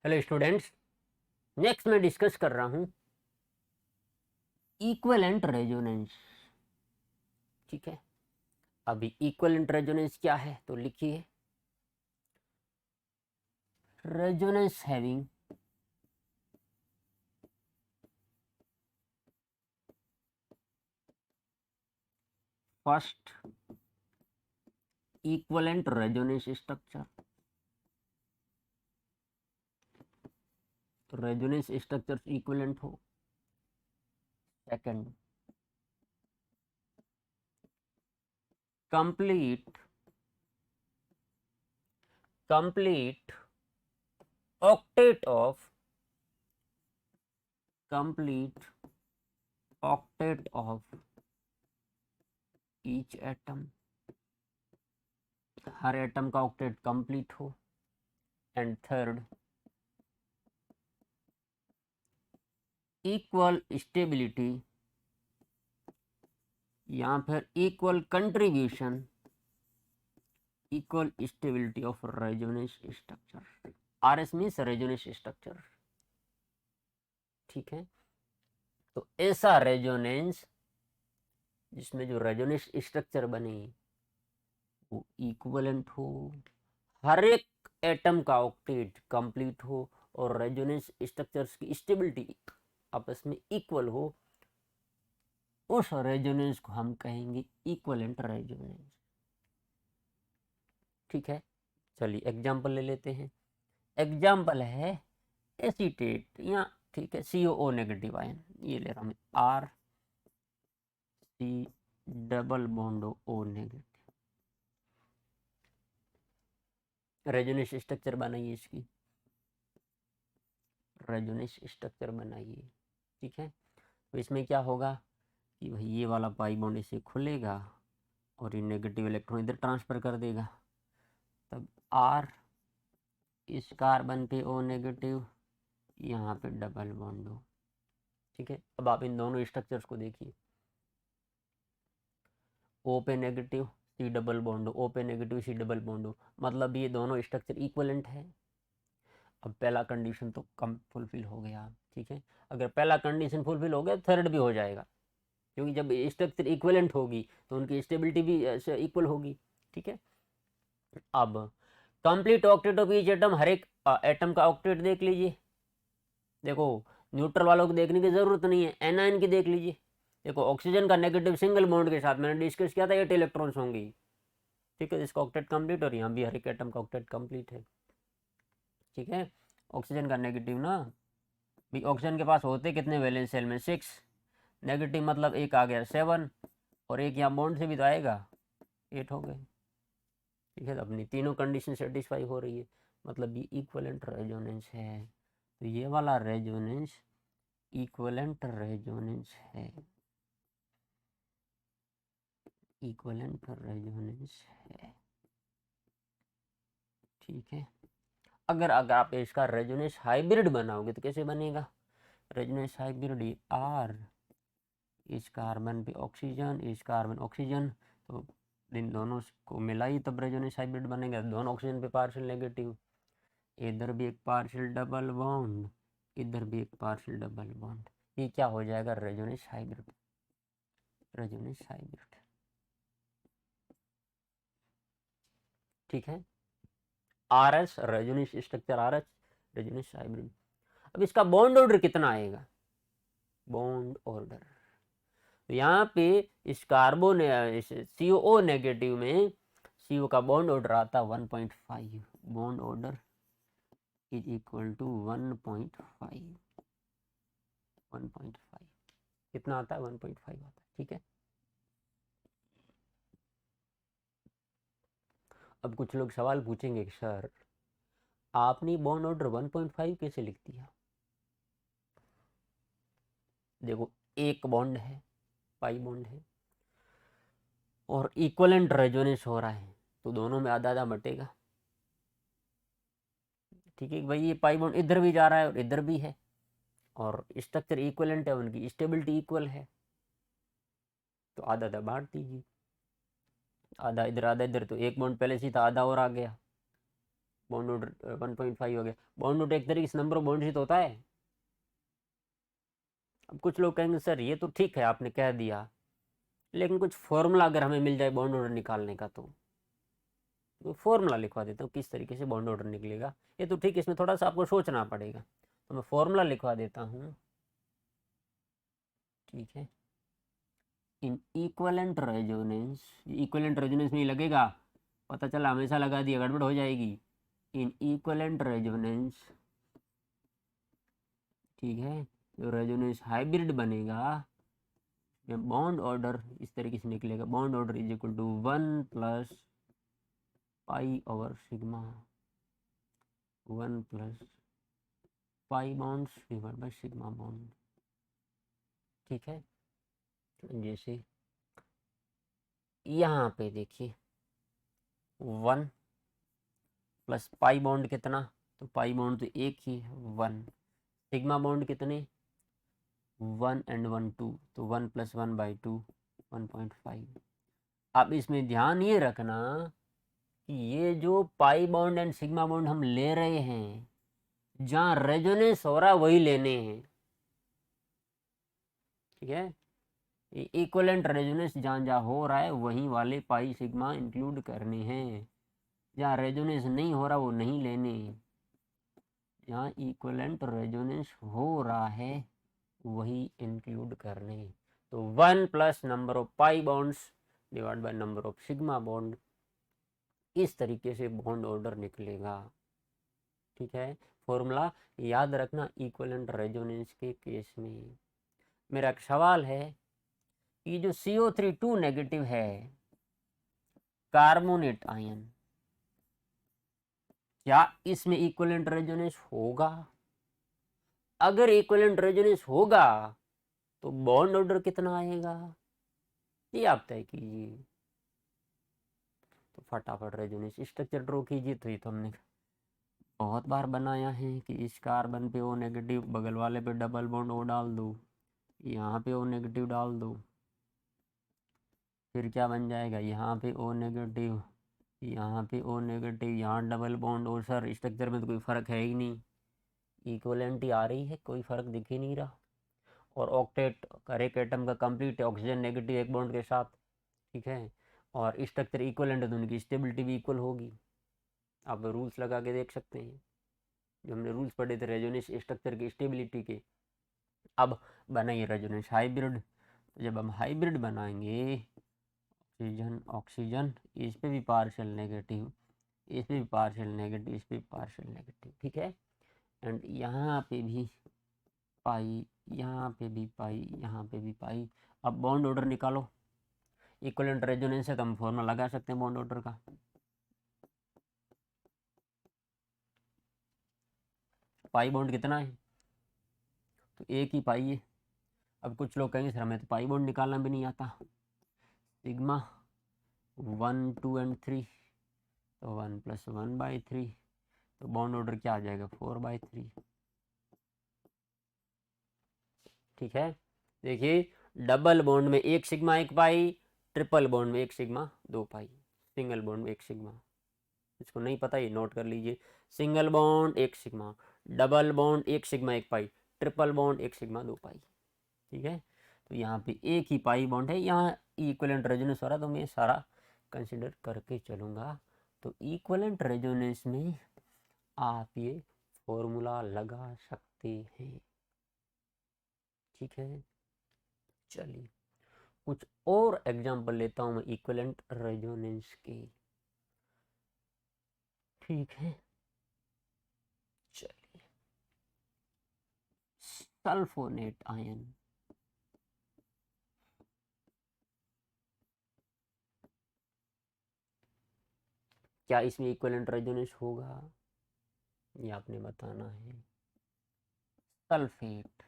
Hello students, next मैं discuss कर रहा हूँ इक्विवेलेंट रेजोनेंस। ठीक है, अभी इक्विवेलेंट रेजोनेंस क्या है तो लिखिए, resonance having first equivalent resonance structure. Resonance structure equivalent हो। Second, complete octet of complete octet of each atom, हर एटम का ऑक्टेट कंप्लीट हो। एंड थर्ड, इक्वल स्टेबिलिटी या फिर equal contribution, equal stability of resonance structure. RS means resonance structure. ठीक है, तो ऐसा रेजोनेंस जिसमें जो रेजोनेंस स्ट्रक्चर बने वो इक्विवेलेंट हो, हर एक एटम का ऑक्टेट कंप्लीट हो और रेजोनेंस स्ट्रक्चर्स की स्टेबिलिटी आपस में इक्वल हो, उस रेजोनेंस को हम कहेंगे इक्विवेलेंट रेजोनेंस। ठीक है, चलिए एग्जांपल ले लेते हैं। एग्जाम्पल है एसीटेट या ठीक है COO नेगेटिव आयन, ये ले रहा हूँ R C double bond O negative. Resonance structure बनाइए, इसकी रेजोनेंस स्ट्रक्चर बनाइए। ठीक है, तो इसमें क्या होगा कि भाई ये वाला पाई बॉन्ड इसे खुलेगा और ये नेगेटिव इलेक्ट्रॉन इधर ट्रांसफर कर देगा, तब आर इस कार्बन पे ओ नेगेटिव, यहाँ पे डबल बॉन्ड हो। ठीक है, अब आप इन दोनों स्ट्रक्चर्स को देखिए, ओ पे नेगेटिव सी डबल बॉन्ड, ओ पे नेगेटिव सी डबल बॉन्ड, मतलब ये दोनों स्ट्रक्चर इक्विवेलेंट है। अब पहला कंडीशन तो कम फुलफिल हो गया। ठीक है, अगर पहला कंडीशन फुलफिल हो गया थर्ड भी हो जाएगा, क्योंकि जब स्ट्रक्चर इक्विवेलेंट होगी तो उनकी स्टेबिलिटी भी इक्वल होगी। ठीक है, अब complete octet of each atom, हर एक एटम का ऑक्टेट देख लीजिए। देखो, न्यूट्रल वालों को देखने की जरूरत नहीं है, एनायन की देख लीजिए। देखो, ऑक्सीजन का नेगेटिव सिंगल बॉन्ड के साथ मैंने डिस्कस किया था 8 इलेक्ट्रॉन्स होंगे। ठीक है, इसका ऑक्टेट कंप्लीट और यहाँ भी हर एक एटम का ऑक्टेट कंप्लीट है। ठीक है, ऑक्सीजन का नेगेटिव ना, भी ऑक्सीजन के पास होते कितने वैलेंस सेल में 6, नेगेटिव मतलब एक आ गया 7 और एक यहाँ बॉन्ड से भी तो आएगा 8 हो गए। ठीक है, अपनी तीनों कंडीशन सेटिस्फाई हो रही है, मतलब ये इक्विवेलेंट रेजोनेंस है। तो ये वाला रेजोनेंस इक्विवेलेंट रेजोनेंस है, इक्विवेलेंट रेजोनेंस है। ठीक है, अगर आप इसका रेजोनेंस हाइब्रिड बनाओगे तो कैसे बनेगा? रेजोनेंस हाइब्रिड, आर इस कार्बन पे ऑक्सीजन, इस कार्बन ऑक्सीजन, तो इन दोनों को मिलाई तब रेजोनेंस हाइब्रिड बनेगा। दोनों ऑक्सीजन पे पार्शियल नेगेटिव, इधर भी एक पार्शियल डबल बॉन्ड, इधर भी एक पार्शियल डबल बॉन्ड, ये क्या हो जाएगा? Resonance hybrid. Resonance hybrid. ठीक है, RS resonance structure, RS resonance hybrid. अब इसका बॉन्ड ऑर्डर कितना आएगा? बॉन्ड ऑर्डर, तो यहाँ पे इस कार्बन इस COO नेगेटिव में CO का बॉन्ड ऑर्डर आता है 1.5, bond order is equal to 1.5, 1.5 कितना आता है? 1.5 आता है। ठीक है, अब कुछ लोग सवाल पूछेंगे, सर आपने बॉन्ड ऑर्डर 1.5 कैसे लिख दिया? देखो, एक बॉन्ड है, पाई बॉन्ड है और इक्विवेलेंट रेजोनेंस हो रहा है, तो दोनों में आधा आधा बटेगा। ठीक है भाई, ये पाई बॉन्ड इधर भी जा रहा है और इधर भी है और स्ट्रक्चर इक्विवेलेंट है, उनकी स्टेबिलिटी इक्वल है, तो आधा आधा बांट दीजिए। आधा इधर आधा इधर, तो एक बॉन्ड पहले से था, आधा और आ गया, बॉन्ड ऑर्डर 1.5 हो गया। बॉन्ड ऑर्डर एक तरीके से नंबर ऑफ बॉन्ड्स ही तो होता है। अब कुछ लोग कहेंगे सर ये तो ठीक है आपने कह दिया, लेकिन कुछ फॉर्मूला अगर हमें मिल जाए बॉन्ड ऑर्डर निकालने का तो फॉर्मूला लिखवा देता हूँ किस तरीके से बॉन्ड ऑर्डर निकलेगा। ये तो ठीक है, इसमें थोड़ा सा आपको सोचना पड़ेगा, तो मैं फॉर्मूला लिखवा देता हूँ। ठीक है, इन इक्विवेलेंट रेजोनेंस, इक्विवेलेंट रेजोनेंस में ही लगेगा, पता चला हमेशा लगा दिया गड़बड़ हो जाएगी। इन इक्विवेलेंट रेजोनेंस, ठीक है, जो रेजोनेंस हाइब्रिड बनेगा, बॉन्ड ऑर्डर इस तरीके से निकलेगा, bond order is equal to 1 plus pi over sigma, 1 plus pi bonds divide by sigma bond. ठीक है, जैसे यहाँ पे देखिए 1 प्लस पाई बॉन्ड कितना, तो पाई बॉन्ड तो एक ही 1, सिग्मा बॉन्ड कितने 1 एंड 1 2, तो 1 प्लस 1 बाई 2 1.5। अब इसमें ध्यान ये रखना कि ये जो pi bond and sigma bond हम ले रहे हैं, जहाँ रेजोनेंस हो रहा है वही लेने हैं। ठीक है, इक्विवेलेंट रेजोनेंस जहाँ जहाँ हो रहा है वहीं वाले पाई सिग्मा इंक्लूड करने हैं, जहाँ रेजोनेंस नहीं हो रहा वो नहीं लेने। जहाँ इक्विवेलेंट रेजोनेंस हो रहा है वही इंक्लूड करने। तो 1 plus number of pi bonds divide by number of sigma bond, इस तरीके से बॉन्ड ऑर्डर निकलेगा। ठीक है, फॉर्मूला याद रखना इक्विवेलेंट रेजोनेंस के केस में। मेरा एक सवाल है, ये जो CO3 2 नेगेटिव है, कार्बोनेट आयन, क्या इसमें इक्विवेलेंट रेजोनेंस होगा? अगर इक्विवेलेंट रेजोनेंस होगा तो बॉन्ड ऑर्डर कितना आएगा ये आप तय कीजिए। तो फटाफट रेजोनेंस स्ट्रक्चर ड्रॉ कीजिए। तो ये तो हमने बहुत बार बनाया है कि इस कार्बन पे O नेगेटिव, बगल वाले पे डबल बॉन्ड O डाल दो, यहाँ पे O नेगेटिव डाल दो, फिर क्या बन जाएगा, यहाँ पे O नेगेटिव, यहाँ पे O नेगेटिव, यहाँ double bond O। Sir structure में तो कोई फ़र्क है ही नहीं, इक्वलेंटी आ रही है, कोई फ़र्क दिख ही नहीं रहा। और ऑक्टेट हर एक एटम का कंप्लीट है, ऑक्सीजन नेगेटिव एक बॉन्ड के साथ। ठीक है, और स्ट्रक्चर इक्वलेंट है तो उनकी स्टेबिलिटी भी इक्वल होगी। आप रूल्स लगा के देख सकते हैं, जो हमने रूल्स पढ़े थे रेजोनेंस स्ट्रक्चर की स्टेबिलिटी के। अब बनाइए रेजोनेंस हाइब्रिड। तो जब हम हाइब्रिड बनाएंगे, ऑक्सीजन ऑक्सीजन, इस पे भी पार्शियल नेगेटिव, इस पे भी पार्शियल नेगेटिव, इस पे भी पार्शियल नेगेटिव। ठीक है, एंड यहाँ पे भी पाई, यहाँ पे भी पाई, यहाँ पे भी पाई। अब बॉन्ड ऑर्डर निकालो, इक्विवेलेंट रेजोनेंस है तो हम फॉर्मूला लगा सकते हैं बॉन्ड ऑर्डर का। पाई बॉन्ड कितना है, तो एक ही पाई है। अब कुछ लोग कहेंगे सर हमें तो पाई बॉन्ड निकालना भी नहीं आता, सिग्मा 1 2 एंड 3, तो 1 प्लस 1 बाई 3, तो बॉन्ड ऑर्डर क्या आ जाएगा 4 बाई 3। ठीक है, देखिए डबल बॉन्ड में एक सिग्मा एक पाई, ट्रिपल बॉन्ड में एक सिग्मा दो पाई, सिंगल बॉन्ड में एक सिग्मा। इसको नहीं पता ये नोट कर लीजिए, सिंगल बॉन्ड एक सिग्मा, डबल बॉन्ड एक सिग्मा एक पाई, ट्रिपल बॉन्ड एक सिग्मा दो पाई। ठीक है, तो यहाँ पे एक ही पाई बॉन्ड है, यहाँ इक्विवेलेंट रेजोनेंस हो रहा तो मैं सारा कंसिडर करके चलूँगा। तो इक्विवेलेंट रेजोनेंस में आप ये फॉर्मूला लगा सकते हैं। ठीक है, चलिए कुछ और एग्जांपल लेता हूँ मैं इक्विवेलेंट रेजोनेंस के। ठीक है, चलिए सल्फोनेट आयन, क्या इसमें इक्विवेलेंट रेजोनेंस होगा ये आपने बताना है। सल्फेट,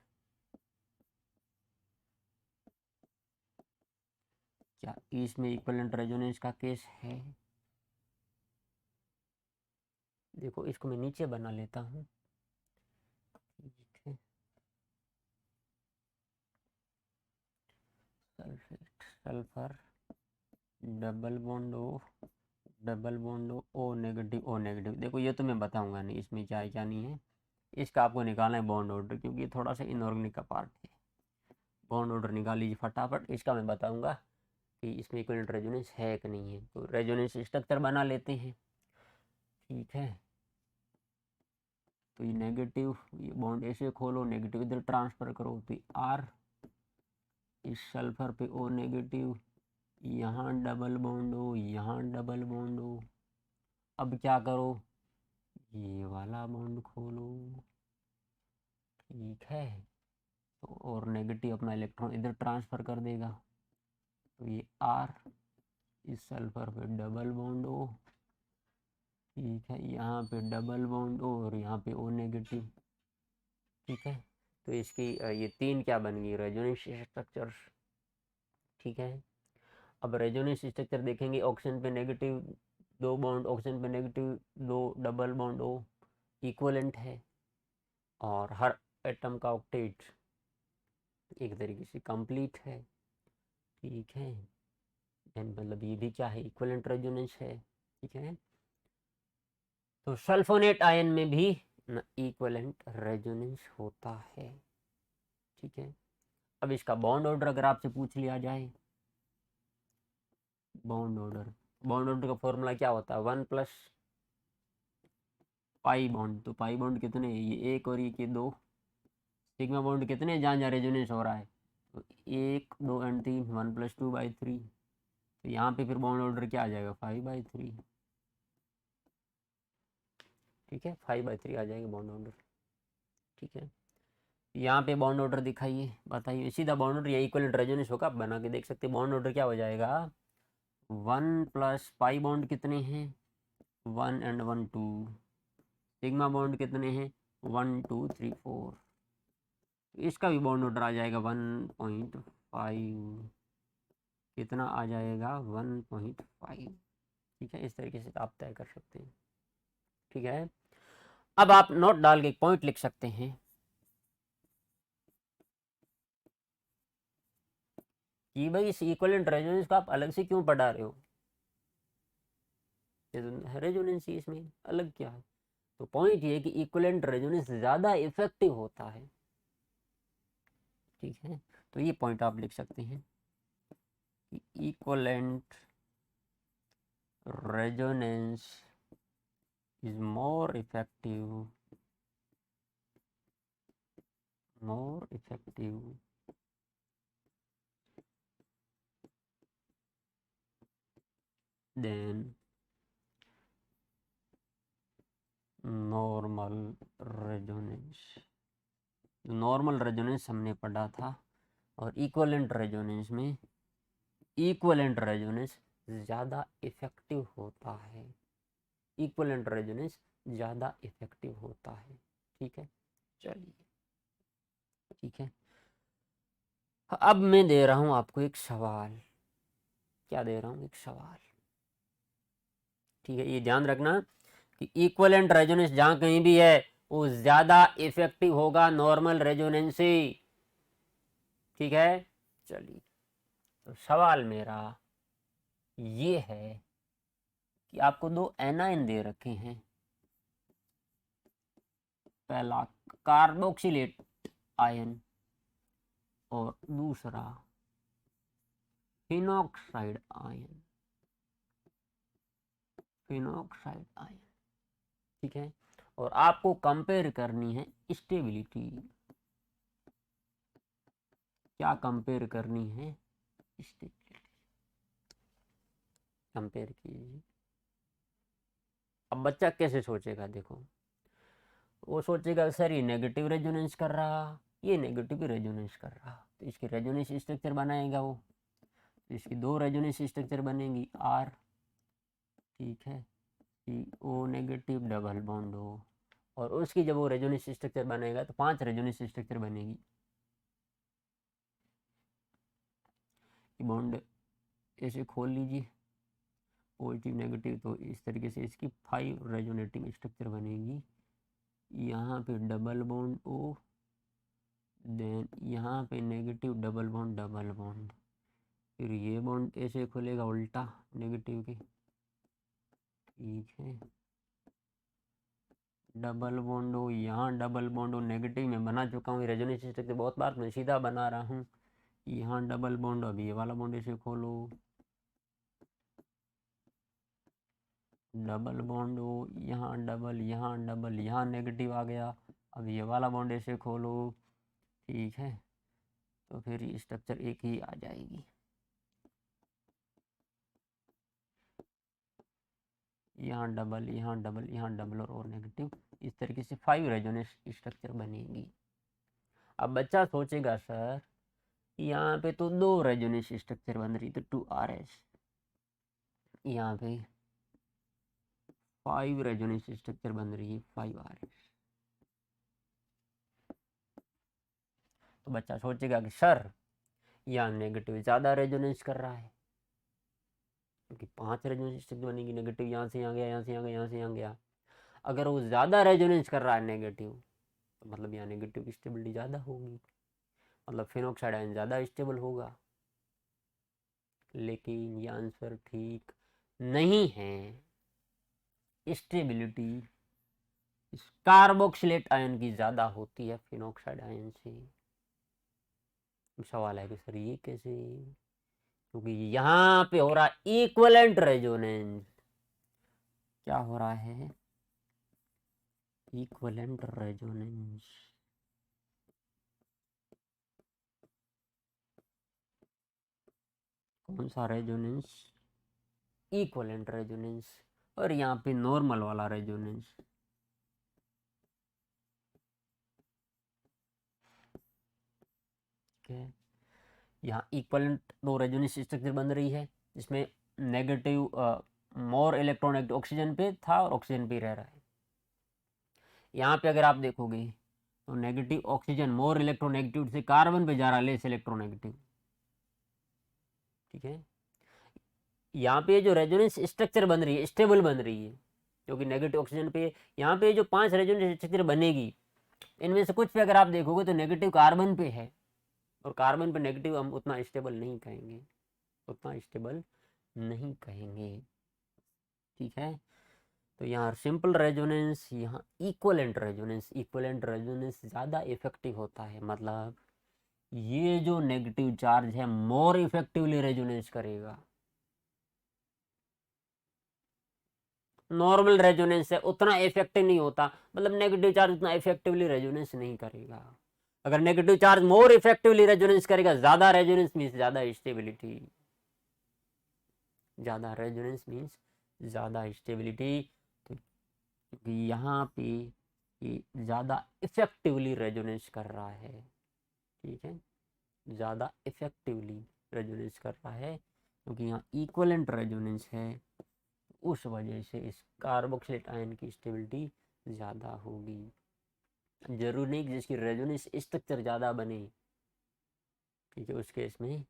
क्या इसमें इक्विवेलेंट रेजोनेंस का केस है? देखो इसको मैं नीचे बना लेता हूँ। ठीक है, sulphate, sulphur, double bond O, double bond O negative O negative. देखो ये तो मैं बताऊंगा नहीं इसमें क्या है क्या नहीं है, इसका आपको निकालना है बॉन्ड ऑर्डर, क्योंकि ये थोड़ा सा इनऑर्गेनिक का पार्ट है। बॉन्ड ऑर्डर निकाल लीजिए फटाफट, इसका मैं बताऊंगा कि इसमें इक्विवेलेंट रेजोनेंस है कि नहीं है। तो रेजोनेंस स्ट्रक्चर बना लेते हैं, ठीक है। तो ये नेगेटिव, ये बॉन्ड ऐसे खोलो, नेगेटिव इधर ट्रांसफर करो, तो आर इस सल्फर पे ओ नेगेटिव, यहाँ डबल बॉन्ड हो, यहाँ डबल बॉन्ड हो। अब क्या करो, ये वाला बॉन्ड खोलो, ठीक है। तो और नेगेटिव अपना इलेक्ट्रॉन इधर ट्रांसफर कर देगा, तो ये आर इस सल्फर पे डबल बॉन्ड हो, ठीक है। यहाँ पे डबल बॉन्ड हो और यहाँ पे ओ नेगेटिव, ठीक है। तो इसकी ये तीन क्या बन गई, रेजोनेंस स्ट्रक्चर, ठीक है। अब रेजोनेंस स्ट्रक्चर देखेंगे, ऑक्सीजन पे नेगेटिव दो बॉन्ड, ऑक्सीजन पे नेगेटिव दो डबल बॉन्ड ओ इक्वलेंट है, और हर एटम का ऑक्टेट एक तरीके से कंप्लीट है, ठीक है। मतलब ये भी क्या है, इक्वलेंट रेजोनेंस है, ठीक है। तो सल्फोनेट आयन में भी इक्वलेंट रेजोनेंस होता है, ठीक है। अब इसका बॉन्ड ऑर्डर अगर आपसे पूछ लिया जाए, बॉन्ड ऑर्डर का फॉर्मूला क्या होता है, 1 + पाई बॉन्ड। तो पाई बॉन्ड कितने, ये एक और ये दो, सिग्मा बॉन्ड कितने जहाँ जहाँ रेजोनेंस हो रहा है, तो 1 2 और 3, 1 + 2/3। तो यहाँ पे फिर बॉन्ड ऑर्डर क्या आ जाएगा, 5/3, ठीक है। 5/3 आ जाएगा बॉन्ड ऑर्डर, ठीक है। यहाँ पे बॉन्ड ऑर्डर दिखाइए, बताइए सीधा बॉन्ड ऑर्डर या इक्विवेलेंट रेजोनेंस होगा, आप बना के देख सकते हैं। बॉन्ड ऑर्डर क्या हो जाएगा, 1 + पाई बॉन्ड कितने हैं, 1 और 1 2, सिग्मा बॉन्ड कितने हैं, 1 2 3 4। इसका भी बॉन्ड ऑर्डर आ जाएगा 1.5, कितना आ जाएगा 1.5, ठीक है। इस तरीके से आप तय कर सकते हैं, ठीक है। अब आप नोट डाल के एक पॉइंट लिख सकते हैं कि भाई इस इक्विवेलेंट रेजोनेंस को आप अलग से क्यों पढ़ा रहे हो, रेजोनेंस ही इसमें अलग क्या है। तो पॉइंट ये है कि इक्विवेलेंट रेजोनेंस ज़्यादा इफेक्टिव होता है, ठीक है। तो ये पॉइंट आप लिख सकते हैं कि equivalent resonance is more effective than normal resonance। Normal resonance हमने पढ़ा था, और इक्विवेलेंट रेजोनेंस में इक्विवेलेंट रेजोनेंस ज़्यादा इफेक्टिव होता है, इक्विवेलेंट रेजोनेंस ज़्यादा इफेक्टिव होता है, ठीक है। चलिए, ठीक है। अब मैं दे रहा हूँ आपको एक सवाल, क्या दे रहा हूँ, एक सवाल, ठीक है। ये ध्यान रखना कि इक्विवेलेंट रेजोनेंस जहाँ कहीं भी है वो ज़्यादा इफेक्टिव होगा नॉर्मल रेजोनेंस से, ठीक है। चलिए, तो सवाल मेरा ये है कि आपको दो एनायन दे रखे हैं, पहला कार्बोक्सिलेट आयन और दूसरा फिनॉक्साइड आयन, ठीक है। और आपको कंपेयर करनी है स्टेबिलिटी, क्या कंपेयर करनी है, स्टेबिलिटी कंपेयर कीजिए। अब बच्चा कैसे सोचेगा, देखो वो सोचेगा सर ये नेगेटिव रेजोनेंस कर रहा, ये नेगेटिव रेजोनेंस कर रहा, तो इसकी रेजोनेंस स्ट्रक्चर बनाएगा वो, तो इसकी दो रेजोनेंस स्ट्रक्चर बनेंगी आर, ठीक है, कि ओ नेगेटिव डबल बॉन्ड हो, और उसकी जब वो रेजोनेंस स्ट्रक्चर बनेगा तो 5 रेजोनेंस स्ट्रक्चर बनेगी। बॉन्ड ऐसे खोल लीजिए, पॉजिटिव नेगेटिव, तो इस तरीके से इसकी 5 रेजोनेटिंग स्ट्रक्चर बनेगी। यहाँ पे डबल बॉन्ड ओ, देन यहाँ पे नेगेटिव डबल बॉन्ड, फिर ये बॉन्ड ऐसे खुलेगा उल्टा नेगेटिव के, ठीक है, डबल बॉन्ड हो, यहाँ डबल बॉन्ड हो, नेगेटिव में बना चुका हूँ रेजोनेंस स्ट्रक्चर बहुत बार, मैं सीधा बना रहा हूँ। यहाँ डबल बॉन्ड, अभी ये वाला बॉन्ड इसे खोलो, डबल बॉन्ड हो, यहाँ डबल, यहाँ नेगेटिव आ गया, अब ये वाला बॉन्ड इसे खोलो। ठीक है, तो फिर स्ट्रक्चर एक ही आ जाएगी। यहाँ डबल, यहाँ डबल, यहाँ डबल और नेगेटिव, इस तरीके से 5 रेजोनेंस स्ट्रक्चर बनेगी। अब बच्चा सोचेगा सर यहाँ पे तो 2 रेजोनेंस स्ट्रक्चर बन रही, तो 2RS, यहाँ पे 5 रेजोनेंस स्ट्रक्चर बन रही है, 5RS। तो बच्चा सोचेगा कि सर यहाँ नेगेटिव ज़्यादा रेजोनेंस कर रहा है, क्योंकि 5 रेजोनेंस स्ट्रक्चर बनेगी, नेगेटिव यहाँ से यहाँ गया, यहाँ से यहाँ गया, यहाँ से यहाँ गया। अगर वो ज़्यादा रेजोनेंस कर रहा है नेगेटिव, तो मतलब यहाँ नेगेटिव की स्टेबिलिटी ज़्यादा होगी, मतलब फिनॉक्साइड आयन ज़्यादा स्टेबल होगा। लेकिन ये आंसर ठीक नहीं है। स्टेबिलिटी कार्बोक्सिलेट आयन की ज़्यादा होती है फिनॉक्साइड आयन से। सवाल है कि सर ये कैसे, क्योंकि यहाँ पे हो रहा है इक्विवेलेंट रेजोनेंस। क्या हो रहा है? Equivalent resonance. कौन सा रेजोनेंस? Equivalent resonance. और यहाँ पे नॉर्मल वाला रेजोनेंस। यहाँ इक्विवेलेंट 2 रेजोनेंस स्ट्रक्चर बन रही है, जिसमें नेगेटिव मोर इलेक्ट्रॉन ऑक्सीजन पे था और ऑक्सीजन पे रह रहा है। यहाँ पे अगर आप देखोगे तो नेगेटिव ऑक्सीजन मोर इलेक्ट्रोनेगेटिव से कार्बन पे जा रहा है लेस इलेक्ट्रोनेगेटिव। ठीक है, यहाँ पे जो रेजोनेंस स्ट्रक्चर बन रही है स्टेबल बन रही है, क्योंकि नेगेटिव ऑक्सीजन पे यहाँ पे जो 5 रेजोनेंस स्ट्रक्चर बनेगी, इनमें से कुछ पे अगर आप देखोगे तो नेगेटिव कार्बन पे है, और कार्बन पे नेगेटिव हम उतना स्टेबल नहीं कहेंगे, उतना स्टेबल नहीं कहेंगे। ठीक है, तो यहाँ सिंपल रेजोनेंस, यहाँ इक्विवेलेंट रेजोनेंस, इक्विवेलेंट रेजोनेंस ज़्यादा इफेक्टिव होता है। मतलब ये जो नेगेटिव चार्ज है मोर इफेक्टिवली रेजोनेंस करेगा। नॉर्मल रेजोनेंस है उतना इफेक्टिव नहीं होता, मतलब नेगेटिव चार्ज उतना इफेक्टिवली रेजोनेंस नहीं करेगा। अगर negative charge more effectively resonance करेगा, ज्यादा रेजोनेंस मीन्स ज्यादा स्टेबिलिटी, ज्यादा रेजोनेंस मीन्स ज्यादा स्टेबिलिटी। तो यहाँ पे ये ज्यादा इफेक्टिवली रेजोनेंस कर रहा है। ठीक है, ज्यादा इफेक्टिवली रेजोनेंस कर रहा है, क्योंकि यहाँ इक्विवेलेंट रेजोनेंस है, उस वजह से इस कार्बोक्सिलेट आयन की स्टेबिलिटी ज़्यादा होगी। जरूरी नहीं कि जिसकी रेजोनेंस स्ट्रक्चर ज़्यादा बने, ठीक है, उस केस में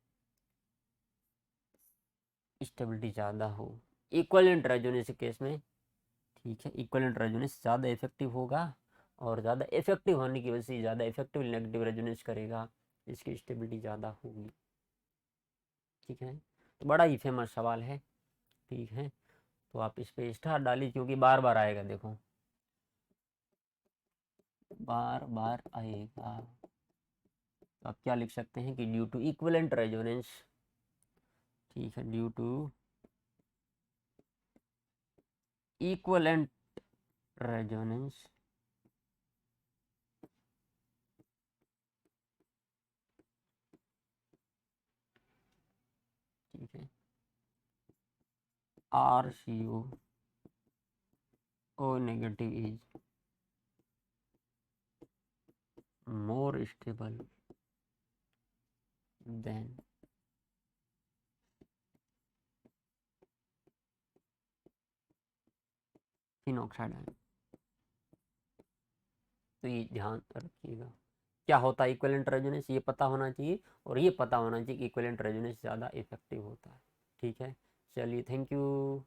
स्टेबिलिटी ज़्यादा हो। इक्विवेलेंट रेजोनेंस के केस में, ठीक है, इक्विवेलेंट रेजोनेंस ज़्यादा इफेक्टिव होगा, और ज़्यादा इफेक्टिव होने की वजह से ज़्यादा इफेक्टिव नेगेटिव रेजोनेंस करेगा, इसकी स्टेबिलिटी ज़्यादा होगी। ठीक है, तो बड़ा ही फेमस सवाल है। ठीक है, तो आप इस पे स्टार डालिए, क्योंकि बार बार आएगा, देखो बार बार आएगा। तो आप क्या लिख सकते हैं कि ड्यू टू इक्विवेलेंट रेजोनेंस, ठीक है, ड्यू टू इक्विवेलेंट रेजोनेंस ठीक है, RCO O negative is more stable than phenoxide ion. तो ये ध्यान रखिएगा, क्या होता है इक्विवेलेंट रेजोनेंस, ये पता होना चाहिए, और ये पता होना चाहिए कि इक्विवेलेंट रेजोनेंस ज़्यादा इफेक्टिव होता है। ठीक है, चलिए, थैंक यू।